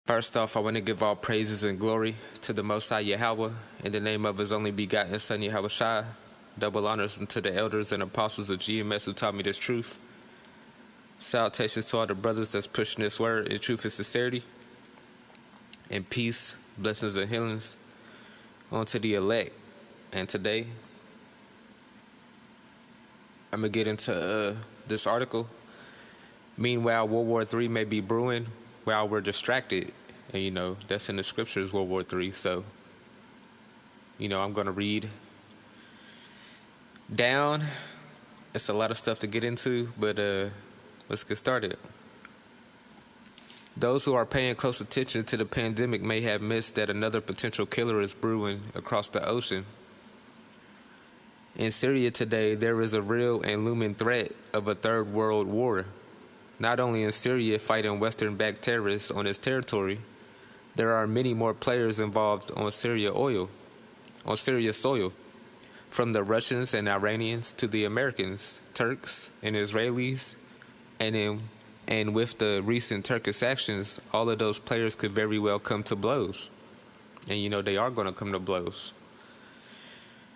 First off, I want to give all praises and glory to the Most High Yahweh, in the name of His only begotten Son Yahweh Shai. Double honors unto the elders and apostles of GMS who taught me this truth. Salutations to all the brothers that's pushing this word in truth and sincerity. And peace, blessings, and healings onto the elect. And today, I'm going to get into this article. Meanwhile, World War III may be brewing while we're distracted. And, that's in the scriptures, World War III. So, I'm going to read down. It's a lot of stuff to get into, but let's get started. Those who are paying close attention to the pandemic may have missed that another potential killer is brewing across the ocean. In Syria today, there is a real and looming threat of a third world war. Not only is Syria fighting Western-backed terrorists on its territory, there are many more players involved on Syria's soil, from the Russians and Iranians to the Americans, Turks, and Israelis, and with the recent Turkish actions, all of those players could very well come to blows. And they are going to come to blows.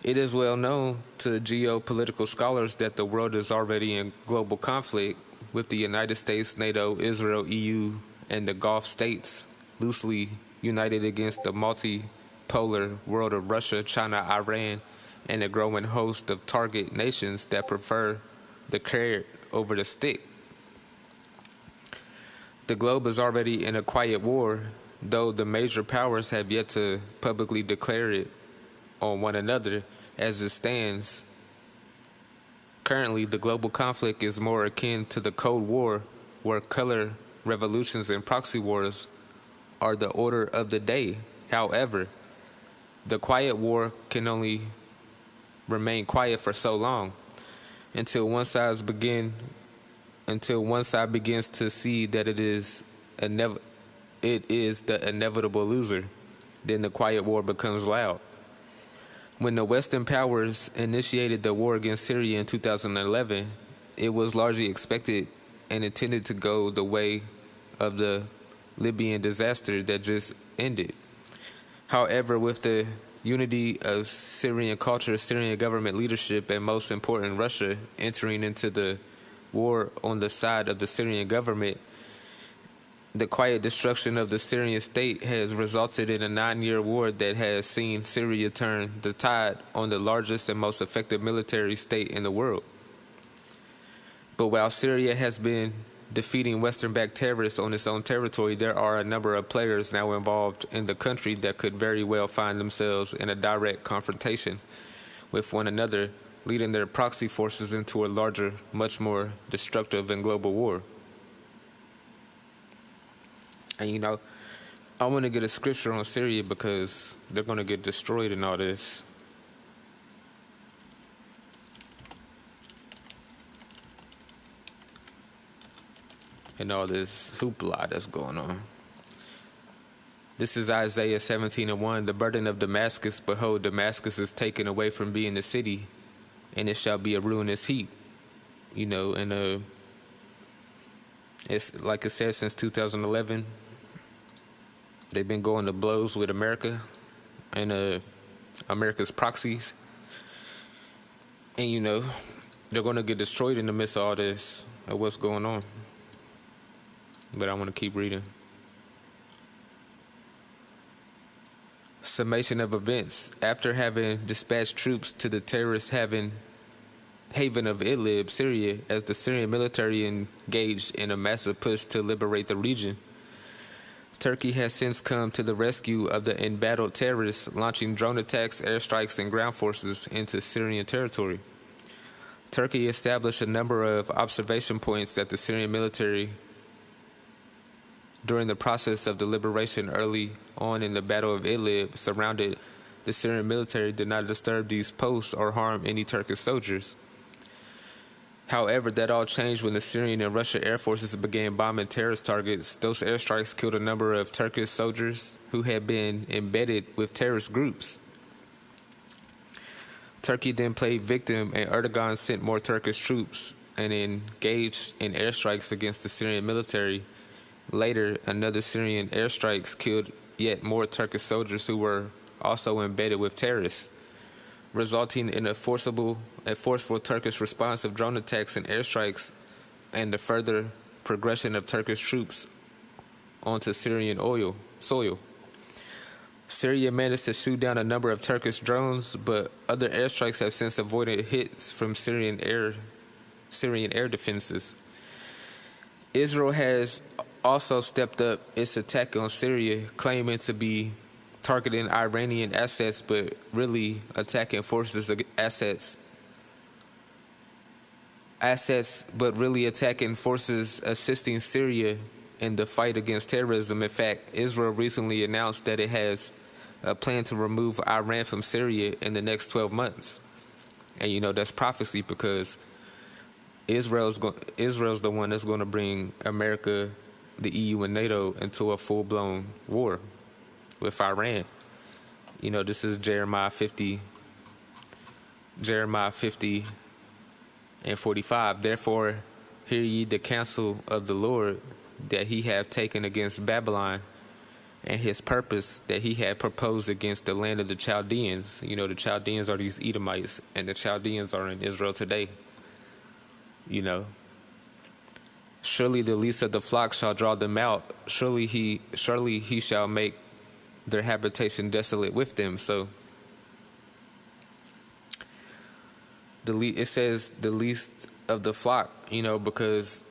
It is well known to geopolitical scholars that the world is already in global conflict, with the United States, NATO, Israel, EU, and the Gulf states loosely united against the multipolar world of Russia, China, Iran, and a growing host of target nations that prefer the carrot over the stick. The globe is already in a quiet war, though the major powers have yet to publicly declare it on one another. As it stands, currently the global conflict is more akin to the Cold War, where color revolutions and proxy wars are the order of the day. However, the quiet war can only remain quiet for so long until one side begins to see that it is the inevitable loser. Then the quiet war becomes loud. When the Western powers initiated the war against Syria in 2011, it was largely expected and intended to go the way of the Libyan disaster that just ended. However, with the unity of Syrian culture, Syrian government leadership, and most important, Russia entering into the war on the side of the Syrian government, the quiet destruction of the Syrian state has resulted in a 9-year war that has seen Syria turn the tide on the largest and most effective military state in the world. But while Syria has been defeating Western-backed terrorists on its own territory, there are a number of players now involved in the country that could very well find themselves in a direct confrontation with one another, leading their proxy forces into a larger, much more destructive and global war. And I want to get a scripture on Syria because they're going to get destroyed in all this. And all this hoopla that's going on. This is Isaiah 17:1. The burden of Damascus, behold, Damascus is taken away from being the city, and it shall be a ruinous heap. And it's like it said, since 2011, they've been going to blows with America and America's proxies. And, they're going to get destroyed in the midst of all this, of what's going on. But I want to keep reading. Summation of events. After having dispatched troops to the terrorist haven of Idlib, Syria, as the Syrian military engaged in a massive push to liberate the region, Turkey has since come to the rescue of the embattled terrorists, launching drone attacks, airstrikes, and ground forces into Syrian territory. Turkey established a number of observation points that the Syrian military, during the process of the liberation early on in the Battle of Idlib, surrounded. The Syrian military did not disturb these posts or harm any Turkish soldiers. However, that all changed when the Syrian and Russian air forces began bombing terrorist targets. Those airstrikes killed a number of Turkish soldiers who had been embedded with terrorist groups. Turkey then played victim, and Erdogan sent more Turkish troops and engaged in airstrikes against the Syrian military Later, another Syrian airstrikes killed yet more Turkish soldiers who were also embedded with terrorists, resulting in a forceful Turkish response of drone attacks and airstrikes and the further progression of Turkish troops onto Syrian soil. Syria managed to shoot down a number of Turkish drones, but other airstrikes have since avoided hits from Syrian air defenses. Israel has also stepped up its attack on Syria, claiming to be targeting Iranian assets, but really attacking but really attacking forces assisting Syria in the fight against terrorism. In fact, Israel recently announced that it has a plan to remove Iran from Syria in the next 12 months. And that's prophecy, because Israel's the one that's going to bring America, the EU, and NATO into a full-blown war with Iran. This is Jeremiah 50 and 45. Therefore, hear ye the counsel of the Lord that he hath taken against Babylon, and his purpose that he had proposed against the land of the Chaldeans. The Chaldeans are these Edomites, and the Chaldeans are in Israel today. Surely the least of the flock shall draw them out. Surely he shall make their habitation desolate with them. So it says the least of the flock, because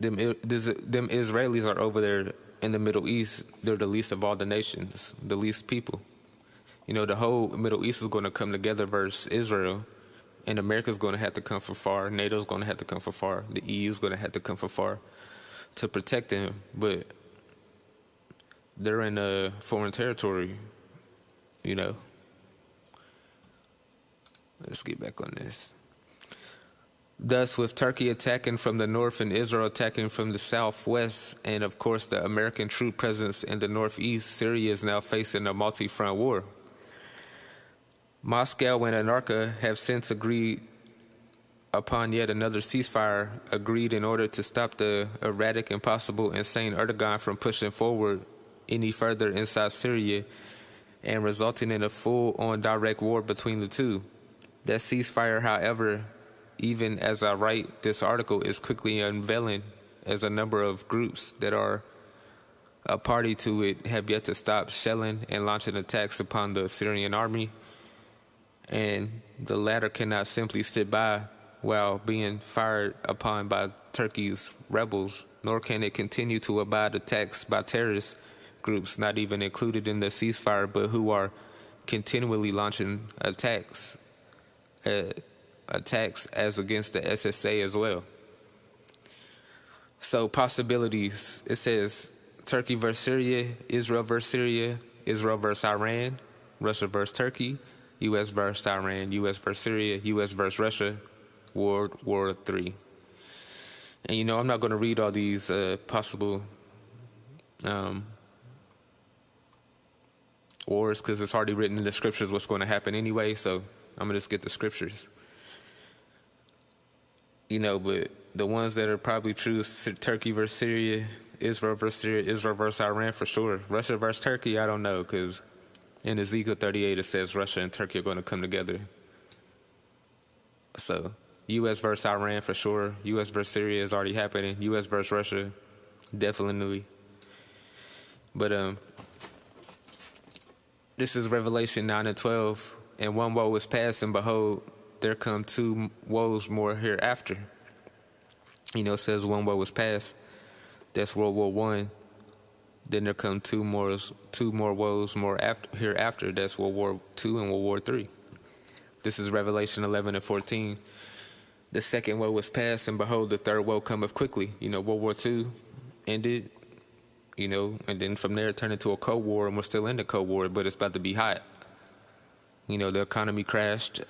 them Israelis are over there in the Middle East. They're the least of all the nations, the least people. The whole Middle East is going to come together versus Israel, and America's going to have to come from far. NATO's going to have to come from far. The EU's going to have to come from far to protect them. But they're in a foreign territory, Let's get back on this. Thus, with Turkey attacking from the north and Israel attacking from the southwest, and of course the American troop presence in the northeast, Syria is now facing a multi-front war. Moscow and Anarcha have since agreed upon yet another ceasefire, agreed in order to stop the erratic, impossible, insane Erdogan from pushing forward any further inside Syria and resulting in a full-on direct war between the two. That ceasefire, however, even as I write this article, is quickly unveiling, as a number of groups that are a party to it have yet to stop shelling and launching attacks upon the Syrian army, and the latter cannot simply sit by while being fired upon by Turkey's rebels, nor can it continue to abide attacks by terrorist groups not even included in the ceasefire, but who are continually launching attacks as against the SSA as well. So possibilities, it says Turkey versus Syria, Israel versus Iran, Russia versus Turkey, U.S. versus Iran, U.S. versus Syria, U.S. versus Russia, World War III. And I'm not going to read all these possible wars, because it's already written in the scriptures what's going to happen anyway, so I'm going to just get the scriptures. But the ones that are probably true is Turkey versus Syria, Israel versus Iran for sure. Russia versus Turkey, I don't know, because in Ezekiel 38 it says Russia and Turkey are going to come together. So U.S. versus Iran for sure. U.S. versus Syria is already happening. U.S. versus Russia, definitely. But this is Revelation 9 and 12. And one woe is past, and behold, there come two woes more hereafter. It says one woe is past. That's World War I. Then there come two more woes hereafter. That's World War II and World War III. This is Revelation 11 and 14. The second woe was past, and behold, the third woe cometh quickly. World War II ended, and then from there it turned into a Cold War, and we're still in the Cold War, but it's about to be hot. The economy crashed.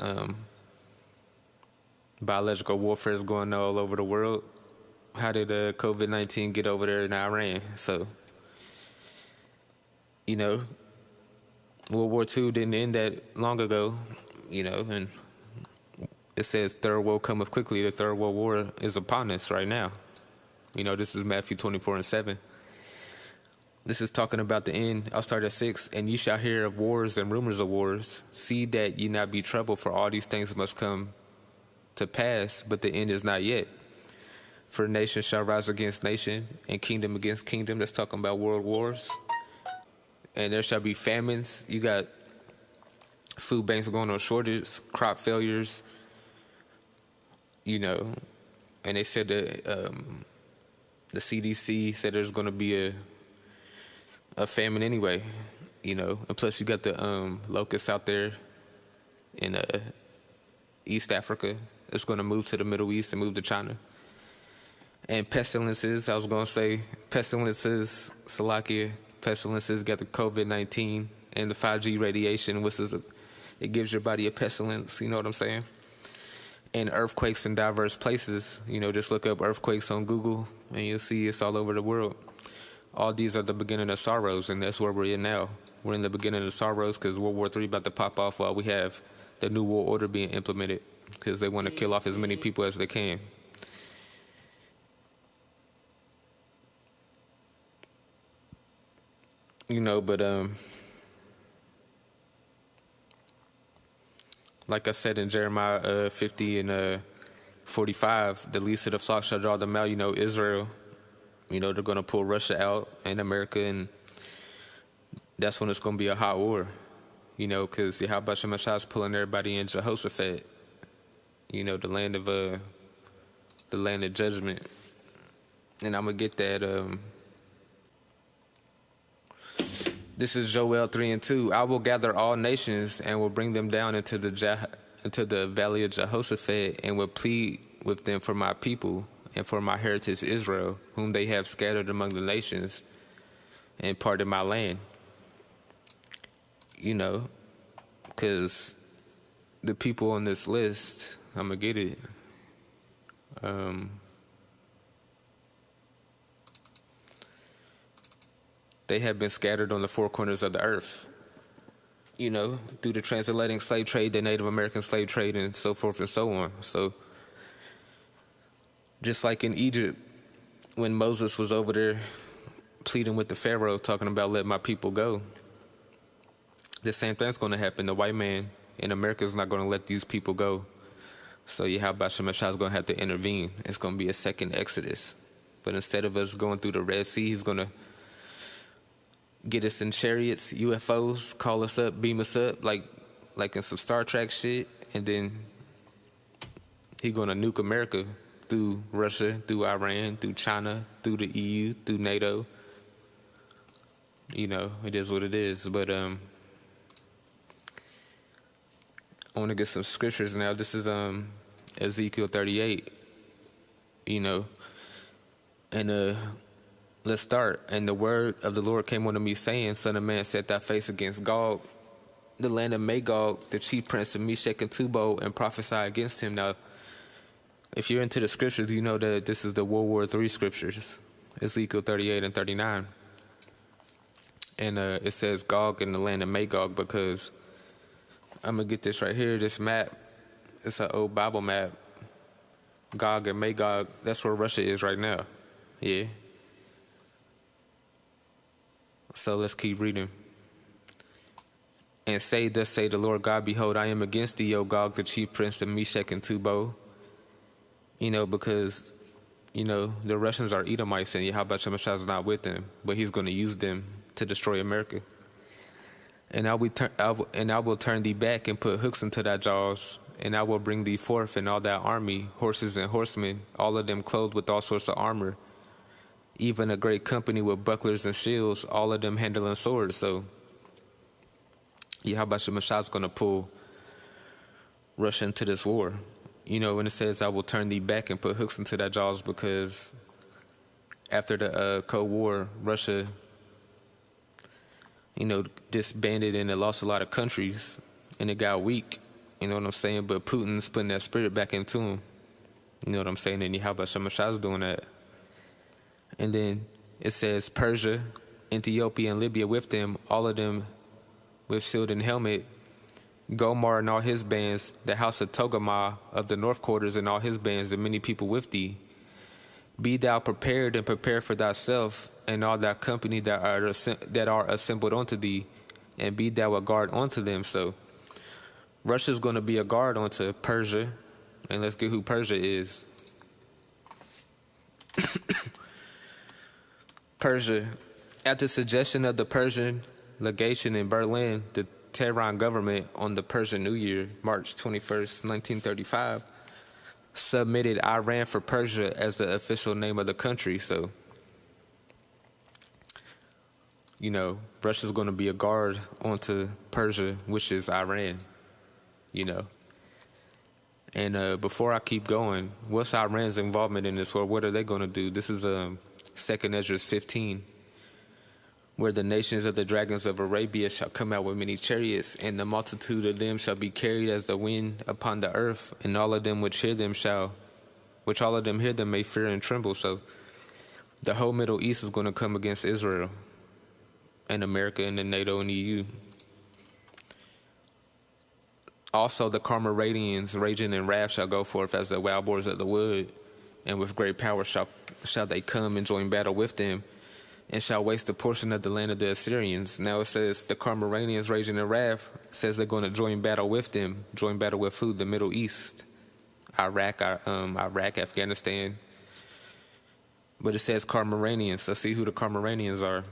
Biological warfare is going on all over the world. How did COVID-19 get over there in Iran? So, World War II didn't end that long ago, and it says third woe cometh quickly. The third world war is upon us right now. This is Matthew 24:7. This is talking about the end. I'll start at 6. And ye shall hear of wars and rumors of wars. See that ye not be troubled, for all these things must come to pass, but the end is not yet. For nation shall rise against nation, and kingdom against kingdom. That's talking about world wars. And there shall be famines. You got food banks going on shortage, crop failures, and they said that the CDC said there's going to be a famine anyway, and plus you got the locusts out there in East Africa. It's going to move to the Middle East and move to China. And pestilences, I was going to say, pestilences, Salakia, pestilences got the COVID-19 and the 5G radiation, which is it gives your body a pestilence, you know what I'm saying? And earthquakes in diverse places, just look up earthquakes on Google and you'll see it's all over the world. All these are the beginning of sorrows, and that's where we're in now. We're in the beginning of sorrows because World War III about to pop off while we have the New World Order being implemented because they want to kill off as many people as they can. But like I said in Jeremiah 50 and 45, the least of the flock shall draw them out. Israel, they're going to pull Russia out and America, and that's when it's going to be a hot war, because Yahweh Shemashah is pulling everybody in Jehoshaphat, the land of judgment. And I'm going to get that. This is Joel 3:2. I will gather all nations and will bring them down into the valley of Jehoshaphat, and will plead with them for my people and for my heritage Israel, whom they have scattered among the nations and parted my land. Because the people on this list, I'm going to get it. They have been scattered on the four corners of the earth, through the transatlantic slave trade, the Native American slave trade, and so forth and so on. So just like in Egypt, when Moses was over there pleading with the Pharaoh, talking about let my people go, the same thing's going to happen. The white man in America is not going to let these people go. So Yahweh Shemashah is going to have to intervene. It's going to be a second Exodus. But instead of us going through the Red Sea, he's going to get us in chariots, UFOs, call us up, beam us up, like in some Star Trek shit, and then he's going to nuke America through Russia, through Iran, through China, through the EU, through NATO. It is what it is. But I want to get some scriptures now. This is Ezekiel 38, and let's start. And the word of the Lord came unto me, saying, Son of man, set thy face against Gog, the land of Magog, the chief prince of Meshech and Tubal, and prophesy against him. Now, if you're into the scriptures, you know that this is the World War III scriptures, Ezekiel 38 and 39. And it says Gog in the land of Magog because I'm going to get this right here, this map. It's an old Bible map. Gog and Magog, that's where Russia is right now. Yeah. So let's keep reading. And say, thus say the Lord God, behold, I am against thee, O Gog, the chief prince of Meshech and Tubal. Because, the Russians are Edomites and Yahweh Shemashah is not with them, but he's going to use them to destroy America. And I will turn thee back and put hooks into thy jaws, and I will bring thee forth and all thy army, horses and horsemen, all of them clothed with all sorts of armor, even a great company with bucklers and shields, all of them handling swords. So Yahweh Shemashah is going to pull Russia into this war. When it says, I will turn thee back and put hooks into thy jaws, because after the Cold War, Russia, disbanded and it lost a lot of countries and it got weak. You know what I'm saying? But Putin's putting that spirit back into him. You know what I'm saying? And Yahweh Shemashah is doing that. And then it says Persia, Ethiopia, and Libya with them, all of them with shield and helmet, Gomar and all his bands, the house of Togarmah of the north quarters and all his bands, and many people with thee. Be thou prepared and prepare for thyself and all thy company that are assembled unto thee, and be thou a guard unto them. So Russia's going to be a guard onto Persia, and let's get who Persia is. Persia. At the suggestion of the Persian legation in Berlin, the Tehran government on the Persian New Year, March 21st, 1935, submitted Iran for Persia as the official name of the country. So, Russia's going to be a guard onto Persia, which is Iran, And before I keep going, what's Iran's involvement in this, or what are they going to do? This is 2nd Ezra 15, where the nations of the dragons of Arabia shall come out with many chariots, and the multitude of them shall be carried as the wind upon the earth, and all of them which hear them may fear and tremble. So the whole Middle East is going to come against Israel and America and the NATO and EU. Also the Carmaradians raging in wrath shall go forth as the wild boars of the wood, and with great power shall they come and join battle with them, and shall waste a portion of the land of the Assyrians. Now it says the Carmaradians raging in wrath says they're going to join battle with them. Join battle with who? The Middle East, Iraq, Afghanistan. But it says Carmaradians. Let's see who the Carmaradians are.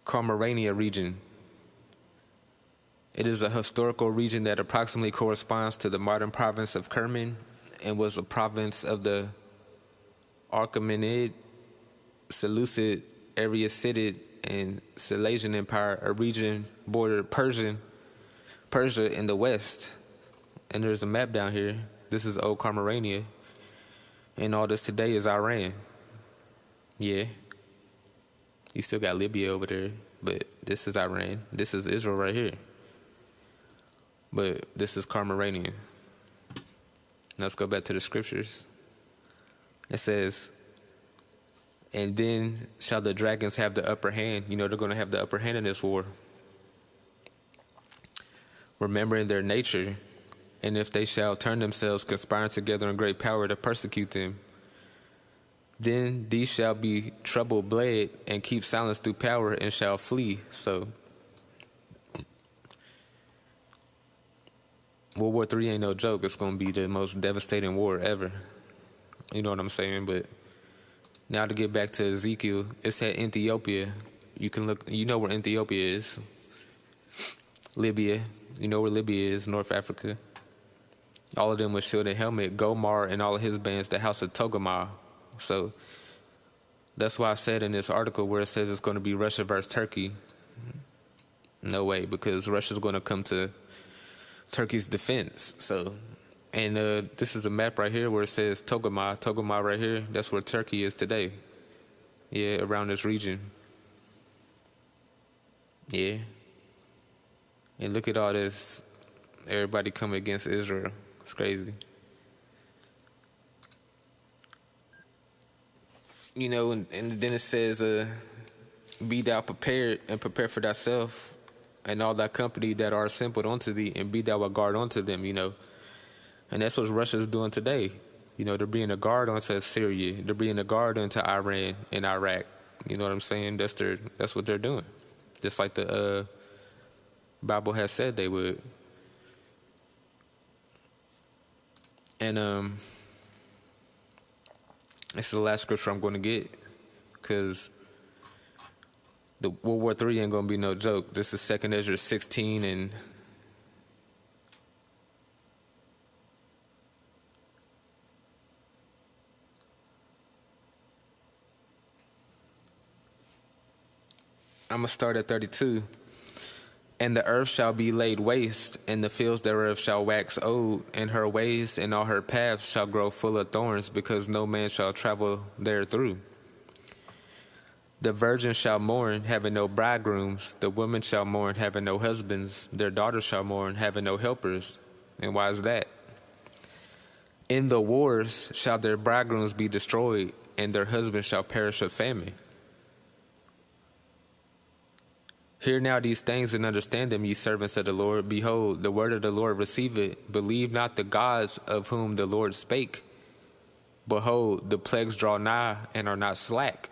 Carmarania region. It is a historical region that approximately corresponds to the modern province of Kerman, and was a province of the Achaemenid, Seleucid, Areacid, and Silesian Empire, a region bordered Persia in the west. And there's a map down here. This is old Carmarania, and all this today is Iran. Yeah. You still got Libya over there, but this is Iran. This is Israel right here. But this is Carmarania. Let's go back to the scriptures. It says, and then shall the dragons have the upper hand. They're going to have the upper hand in this war. Remembering their nature, and if they shall turn themselves, conspiring together in great power to persecute them, then these shall be troubled bled, and keep silence through power, and shall flee. So World War III ain't no joke. It's going to be the most devastating war ever. You know what I'm saying? But now to get back to Ezekiel, it's at Ethiopia. You can look, where Ethiopia is. Libya, where Libya is, North Africa. All of them with shield and helmet. Gomar and all of his bands, the house of Togarmah. So that's why I said in this article where it says it's going to be Russia versus Turkey. No way, because Russia's going to come to Turkey's defense. So, and this is a map right here where it says Togarmah right here. That's where Turkey is today. Yeah, around this region. Yeah. And look at all this. Everybody coming against Israel. It's crazy. And then it says, be thou prepared and prepare for thyself and all thy company that are assembled unto thee, and be thou a guard unto them, And that's what Russia's doing today. They're being a guard onto Syria. They're being a guard onto Iran and Iraq. You know what I'm saying? That's what they're doing. Just like the Bible has said they would. And this is the last scripture I'm going to get, because the World War III ain't going to be no joke. This is 2nd Ezra 16, and I'm going to start at 32. And the earth shall be laid waste, and the fields thereof shall wax old, and her ways and all her paths shall grow full of thorns, because no man shall travel therethrough. The virgin shall mourn, having no bridegrooms. The women shall mourn, having no husbands. Their daughters shall mourn, having no helpers. And why is that? In the wars shall their bridegrooms be destroyed, and their husbands shall perish of famine. Hear now these things and understand them, ye servants of the Lord. Behold, the word of the Lord receive it. Believe not the gods of whom the Lord spake. Behold, the plagues draw nigh and are not slack.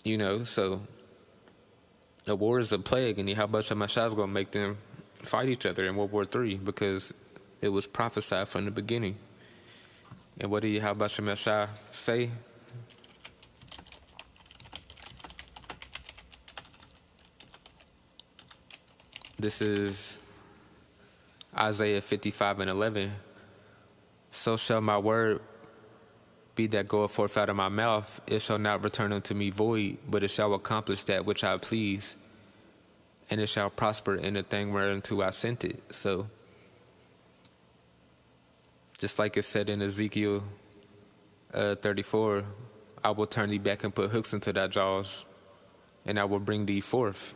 You know, so a war is a plague, and Yahweh Shemashah is going to make them fight each other in World War III because it was prophesied from the beginning. And what did Yahweh Shemashah say? This is Isaiah 55:11. So shall my word be that goeth forth out of my mouth. It shall not return unto me void, but it shall accomplish that which I please, and it shall prosper in the thing whereunto I sent it. So, just like it said in Ezekiel 34, I will turn thee back and put hooks into thy jaws, and I will bring thee forth.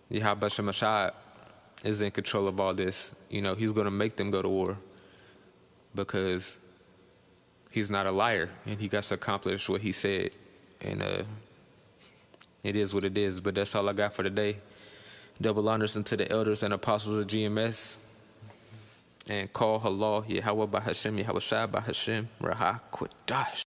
Yahweh Shemashah is in control of all this. You know, he's going to make them go to war because he's not a liar, and he got to accomplish what he said. And it is what it is. But that's all I got for today. Double honors unto the elders and apostles of GMS. And call Halal Yahweh by Hashem, Yahweh Shai by Hashem, Rahah Kodash.